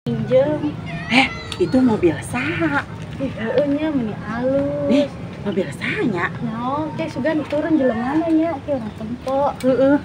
Pinjem. Itu mobil saha? Nya meni alus. Mobil sahanya? No, kayak sugan turun jelemana nya, kayak orang tempo. Heeh.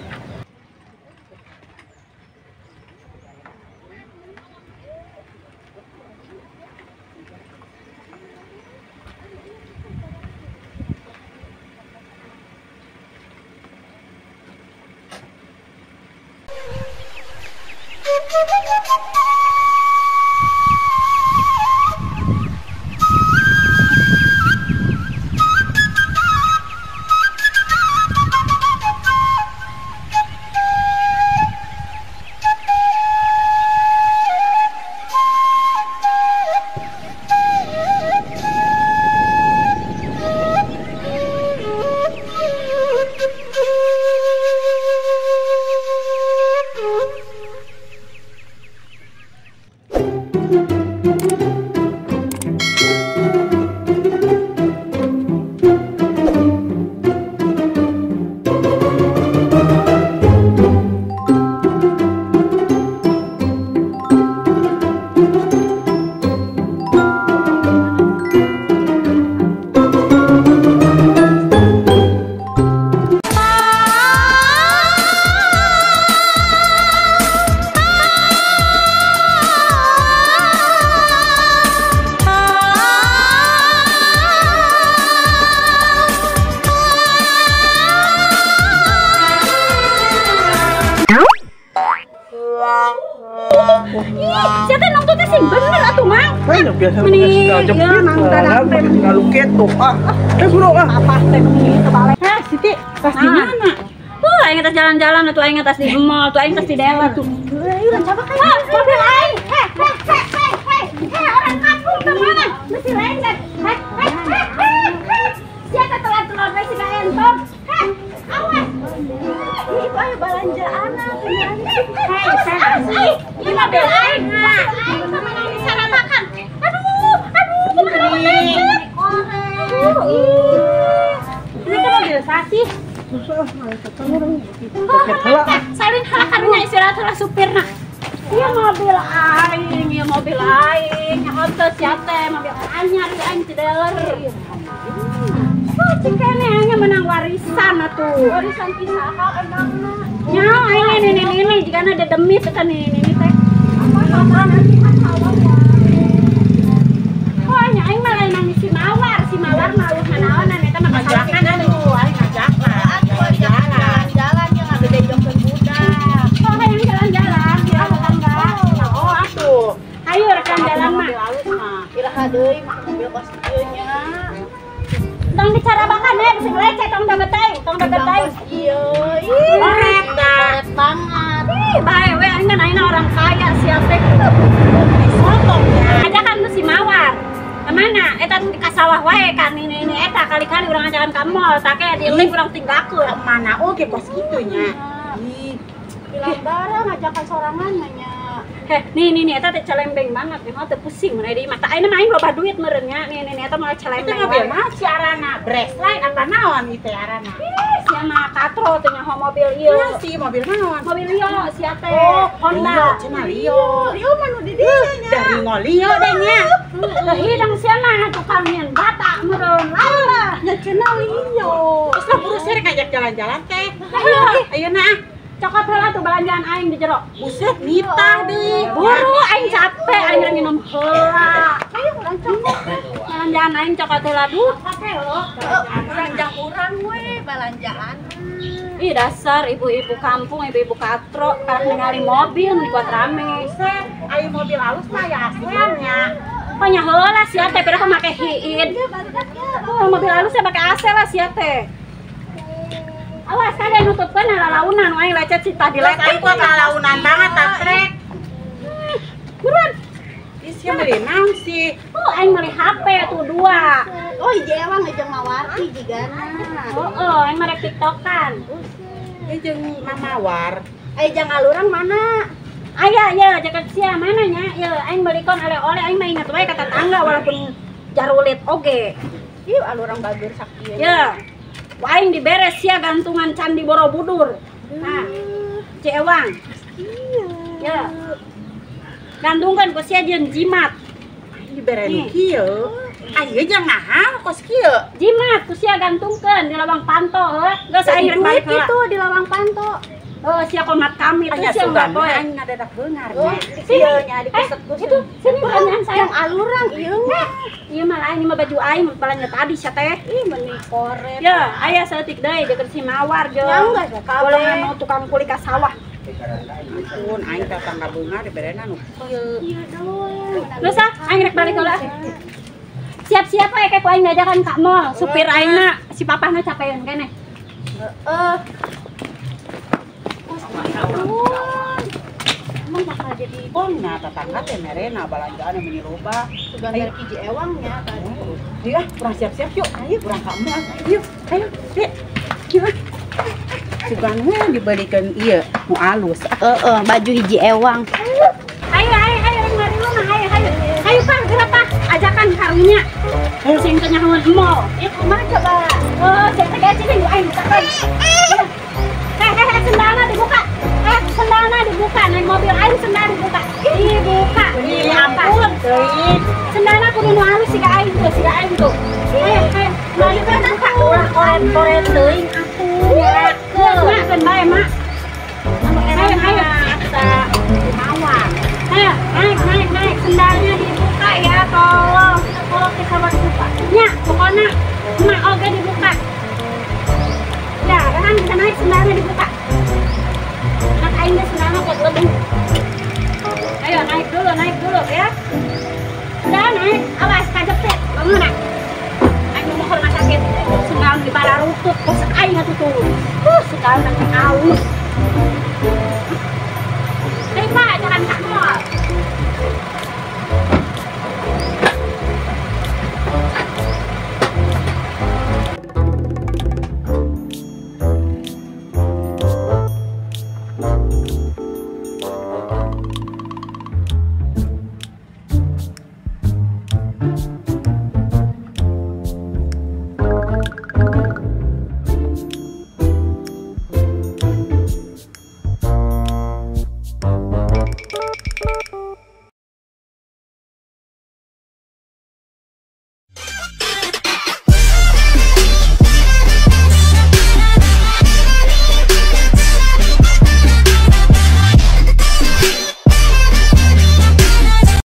Siapa nonton teh sing bener atuh, Mang? Banyak biasa Meni, jemput ya, Mang, dadang teh meni. kalau ketok bro Apa teh meni terbalik. Siti pas di mana? Aing atas jalan-jalan atuh aing atas di mall, atuh aing atas di dealer tuh. Iya, coba kayak mobil aing. Orang kampung ke mana? Mesti lengket. Siapa telat-telat masih gak entong? Awas. Itu ayo belanja anak. Ini mobil aing. Aing sama yang disana makan. Aduh, kemana ini? Ini kan mobil sasih. Salin halakarnya istirahat lah supirna. Iya mobil aing, hotel siate mobil anyar di aing di dealer. Cing kene aing menang warisan atuh. Warisan kisaha emangna? Nya aing ini jigana ada demi tekan ini teh. Apa nanti kan hawa ya. Oh nya aing mah lain nang si Mawar malu hanaonan eta mah kasakan atuh aing ngajakna. Jalan-jalan yang ada di jongkeun budak. Oh yang jalan-jalan di tetangga. Oh atuh. Ayo rekan jalan mah. Iraha deui mah mobil kos ieu nya. Tong dicarabakan bisa lecet tong dabetai. Iya. Korek banget. Bae we aing aina orang kaya siapa sotong ya. Ajakan lu si Mawar. Kemana? Eta di kasawah wae kan ini eta kali-kali urang ajakan ka mall take di lift urang tinggalkeun. Mana oke pas gitunya. Bilang barang ajakan sorangan nanya. Nih eta teh celembeng banget nih, teu pusing mun di mata ayeuna mah aing loba duit meureun nya. Nih eta mah celembeng. Itu mobil mah si arana Breslite apa naon itu arana? Sia mah katro teh nyaho mobil ieu. Iya sih mobil naon? Mobil Lio sia teh. Honda. Cenah Lio. Lio mah nu di dieu nya. Dari ngolio deh nya. Teu hidang sia mah tukang nyen bata meureun. Lah, nya cenah Lio. Terus lah buru sih ngajak jalan-jalan teh. Ayeuna cokot heula tuh belanjaan aing di jero. buset nitah deui. Buru aing capek aing nginum heula. Ayo urang cokot. Belanjaan aing cokot heula duh, capek lo. Belanjaan urang we belanjaan. Ih dasar ibu-ibu kampung, ibu-ibu katro karek ningali mobil mun kuat rame. Buset, aya mobil alus mah ya aslinya. Pokoknya heula sia teh pira make hiid. Oh, mobil halusnya pakai AC lah sia teh. Awas kalian nutupkeun lalaunan aing lecet si tadi lecet. Aing kuat lalaunan banget tatrek. Buruan. Isi beli naon sih? Oh, aing meuli HP tuh 2. Oh, iya emang ngejeng mawarti jigana. Aing merek TikTokan. Ieu jeung Mamawar. Jang alurang mana? Aya ya jaket sia mana nya? Ye aing beulikeun oleh-oleh aing mah inget wae ka tetangga walaupun jarulit oge. Ieu alurang bagur sakieu. Ya. Aing diberes sia gantungan Candi Borobudur. Nah, Cewang. Iya. Ya. Gantungkan ku sia jeung jimat. Diberen kieu. Ayo jangan ngahal kos kieu. Jimat ku sia gantungkeun di lawang panto heuh. Geus aing rek balik heula. Itu di lawang panto. Sia komat kami teh Aya sia sugan poe. aing ngadadak beungar. Oh, ieu nya dikuset-kuset. Itu sini pertanyaan saya. Yang alurang ieu mah. Ieu mah lain mah baju aing balanya tadi sia teh. Ih, meuni koret. Ya, aya saeutik deui jeung si Mawar jeung. Ya, enggak, kabeh. Golongan mau tukang kuli ka sawah. Ampun aing teh tangga beungar diberenan nu kieu. Iya doang. Geus aing rek balik heula. Siap-siap we kayak ku aing ngajakan ka mall. Supir aingna si papahna capeun keneh. Emang bakal jadi Pokona tetangga teh merena balanjaan yang meniloba. sugan dari Kiji Ewangnya tadi. Iya, kurang siap-siap yuk. Ayo, kurang kamu. Yuk, ayo, Dek. Yuk. Sugangnya dibalikan iya, nu alus. Baju hiji ewang. Ayo ngari lu mah ayo. Ayo Pak, gerak Pak. Ajakan karunya. Sing teh nyahoan mall. Ya kumaha coba? Saya teh gaji nih aing bukakan. Sendalna dibuka. Sendalna dibuka. Naik mobil aing sendal dibuka. Dibuka. Iya, ampun, teuing. Sendalna kudu nu halus si aing tuh. Ayo. Mari buka. Ulah koret-koret teuing atuh. Mak keun bae, Mak. Ayo. Mawar. Ayo, naik. Sendalnya dibuka ya, tolong. Tolong kita buat buka. Nya, pokoknya Mak oge dibuka. Ya, sekarang kita naik sendalnya dibuka. Nak aing geus sendalnya buat lebih. Ayo naik dulu ya. Udah naik, awas kajepit. Bangun nak. Aing mau ke rumah sakit. Sendal di bala rutut, kos aing atuh tuh. Sendal nanti halus.